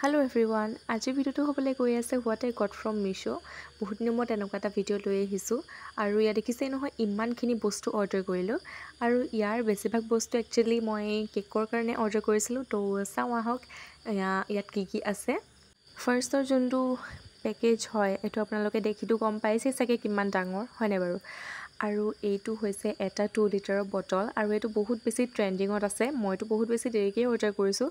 Hello everyone, আজিৰ ভিডিঅ'টো হ'বলৈ গৈ আছে what I got from Meesho। বহুত দিনৰ মূৰত এনেকুৱা এটা ভিডিঅ' লৈ আহিছোঁ আৰু ইয়াত দেখিছেই নহয় ইমানখিনি বস্তু অৰ্ডাৰ কৰিলোঁ আৰু ইয়াৰ বেছিভাগ বস্তু একচুৱেলি মই কেকৰ কাৰণে অৰ্ডাৰ কৰিছিলোঁ। তো চাওঁ আহক ইয়াত কি আছে। ফাৰ্ষ্টৰ যোনটো পেকেজ হয় এইটো আপোনালোকে দেখিতো গম পাইছেই চাগে কিমান ডাঙৰ হয়নে বাৰু। আৰু এইটো হৈছে এটা 2 লিটাৰৰ বটল আৰু এইটো বহুত বেছি ট্ৰেণ্ডিঙত আছে। মইতো বহুত বেছি দেৰিকৈ অৰ্ডাৰ কৰিছোঁ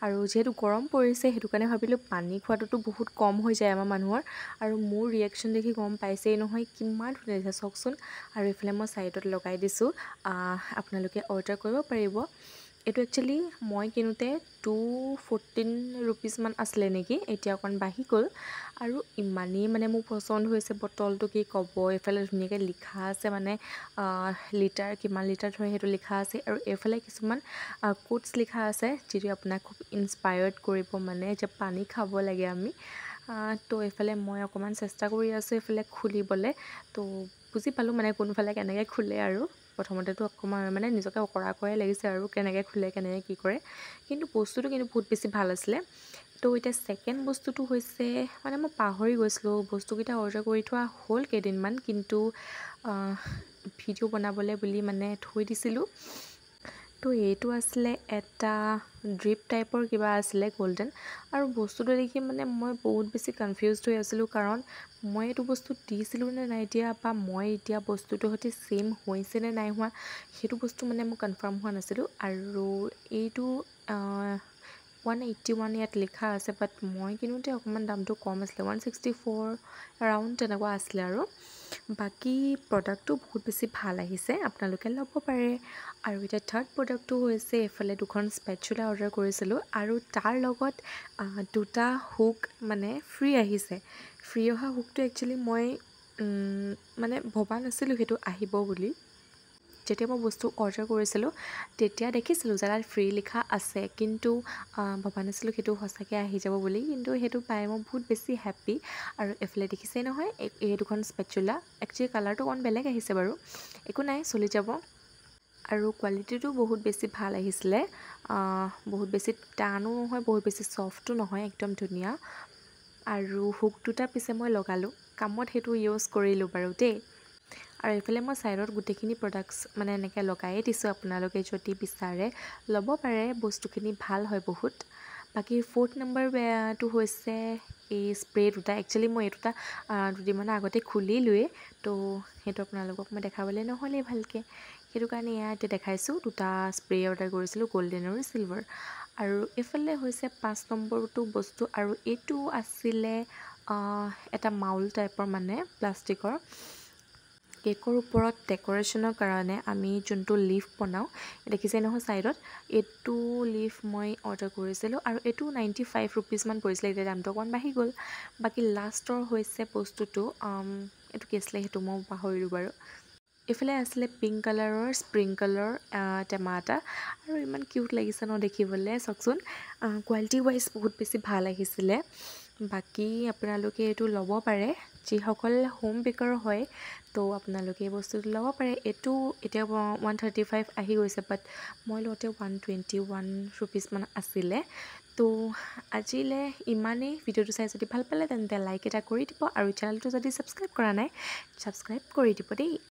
আৰু যিহেতু গৰম পৰিছে সেইটো কাৰণে ভাবিলোঁ পানী খোৱাটোতো বহুত কম হৈ যায় আমাৰ মানুহৰ। আৰু মোৰ ৰিয়েকশ্যন দেখি গম পাইছেই নহয় কিমান ধুনীয়া লাগিছে চাওকচোন। আৰু এইফালে মই ছাইডত লগাই দিছোঁ, আপোনালোকে অৰ্ডাৰ কৰিব পাৰিব। এইটো একচুৱেলি মই কিনোতে 214 ৰুপিজমান আছিলে নেকি, এতিয়া অকণ বাঢ়ি গ'ল। আৰু ইমানেই মোৰ পচন্দ হৈছে বটলটো কি ক'ব। এইফালে ধুনীয়াকৈ লিখা আছে লিটাৰ কিমান লিটাৰ ধৰে সেইটো লিখা আছে আৰু এইফালে কিছুমান কোটছ লিখা আছে যিটো আপোনাক খুব ইনস্পায়াৰ্ড কৰিব যে পানী খাব লাগে আমি। তো এইফালে মই অকণমান চেষ্টা কৰি আছোঁ এইফালে খুলিবলৈ। তো বুজি পালোঁ কোনফালে কেনেকৈ খোলে আৰু প্ৰথমতেতো অকণমান নিজকে অকৰা অকৰাই লাগিছে আৰু কেনেকৈ খোলে কেনেকৈ কি কৰে, কিন্তু বস্তুটো বহুত বেছি ভাল আছিলে। তো এতিয়া ছেকেণ্ড বস্তুটো হৈছে মই পাহৰি গৈছিলোঁ, বস্তুকেইটা অৰ্ডাৰ কৰি থোৱা হ'ল কেইদিনমান কিন্তু ভিডিঅ' বনাবলৈ বুলি থৈ দিছিলোঁ। তো এইটো আছিলে এটা ড্ৰিপ টাইপৰ কিবা আছিলে গল্ডেন। আৰু বস্তুটো দেখি মই বহুত বেছি কনফিউজড হৈ আছিলোঁ, কাৰণ মই এইটো বস্তু দিছিলোঁ নে নাই দিয়া, বা মই এতিয়া বস্তুটোৰ সৈতে ছেইম হৈছে নে নাই হোৱা সেইটো বস্তু মই কনফাৰ্ম হোৱা নাছিলোঁ। আৰু এইটো 181 ইয়াত লিখা আছে, বাট মই কিনোতে অকণমান দামটো কম আছিলে, 164 এৰাউণ্ড তেনেকুৱা আছিলে। আৰু বাকী প্ৰডাক্টটো বহুত বেছি ভাল আহিছে, আপোনালোকে ল'ব পাৰে। আৰু এতিয়া থাৰ্ড প্ৰডাক্টটো হৈছে এইফালে দুখন স্পেচুলা অৰ্ডাৰ কৰিছিলোঁ আৰু তাৰ লগত দুটা হুক ফ্ৰী আহিছে। ফ্ৰী অহা হুকটো একচুৱেলি মই ভবা নাছিলোঁ সেইটো আহিব বুলি। যেতিয়া মই বস্তু অৰ্ডাৰ কৰিছিলোঁ তেতিয়া দেখিছিলোঁ যে তাত ফ্ৰী লিখা আছে, কিন্তু ভবা নাছিলোঁ সেইটো সঁচাকৈ আহি যাব বুলি। কিন্তু সেইটো পাই মই বহুত বেছি হেপ্পী। আৰু এইফালে দেখিছেই নহয় এই দুখন স্পেচুলা, একচুৱেলি কালাৰটো অকণ বেলেগ আহিছে বাৰু, একো নাই চলি যাব। আৰু কোৱালিটিটো বহুত বেছি ভাল আহিছিলে, বহুত বেছি টানো নহয় বহুত বেছি ছফ্টো নহয়, একদম ধুনীয়া। আৰু হুক দুটা পিছে মই লগালোঁ, কামত সেইটো ইউজ কৰিলোঁ বাৰু দেই। আৰু এইফালে মই ছাইডত গোটেইখিনি প্ৰডাক্টছ এনেকৈ লগায়ে দিছোঁ, আপোনালোকে যদি বিচাৰে ল'ব পাৰে, বস্তুখিনি ভাল হয় বহুত। বাকী ফ'ৰ্থ নম্বৰটো হৈছে এই স্প্ৰে দুটা। একচুৱেলি মই এই দুটা দুদিনমানৰ আগতে খুলিলোৱেই, তো সেইটো আপোনালোকক মই দেখাবলৈ নহ'লেই ভালকৈ, সেইটো কাৰণে এতিয়া দেখাইছোঁ। দুটা স্প্ৰে অৰ্ডাৰ কৰিছিলোঁ, গল্ডেন আৰু চিলভাৰ। আৰু এইফালে হৈছে 5 নম্বৰটো বস্তু, আৰু এইটো আছিলে এটা মাউল টাইপৰ প্লাষ্টিকৰ। কেকৰ ওপৰত ডেক'ৰেশ্যনৰ কাৰণে আমি যোনটো লিফ বনাওঁ দেখিছে নহয় ছাইডত, এইটো লিফ মই অৰ্ডাৰ কৰিছিলোঁ আৰু এইটো 95 ৰুপিজমান পৰিছিলে, এতিয়া দামটো অকণমান বাঢ়ি গ'ল। বাকী লাষ্টৰ হৈছে বস্তুটো, এইটো কি আছিলে সেইটো মই পাহৰিলোঁ বাৰু। এইফালে আছিলে পিংক কালাৰৰ স্প্ৰিংকলৰ টেমা এটা, আৰু ইমান কিউট লাগিছে ন দেখিবলৈ, চাওকচোন। কোৱালিটি ৱাইজ বহুত বেছি ভাল আহিছিলে। বাকী আপোনালোকে এইটো ল'ব পাৰে, যিসকল হোম বেকাৰ হয় তো আপোনালোকে এই বস্তুটো ল'ব পাৰে। এইটো এতিয়া 135 আহি গৈছে, বাট মই লওঁতে 121 ৰুপিজমান আছিলে। তো আজিলৈ ইমানেই। ভিডিঅ'টো চাই যদি ভাল পালে তেন্তে লাইক এটা কৰি দিব, আৰু চেনেলটো যদি ছাবস্ক্ৰাইব কৰা নাই ছাবস্ক্ৰাইব কৰি দিব দেই।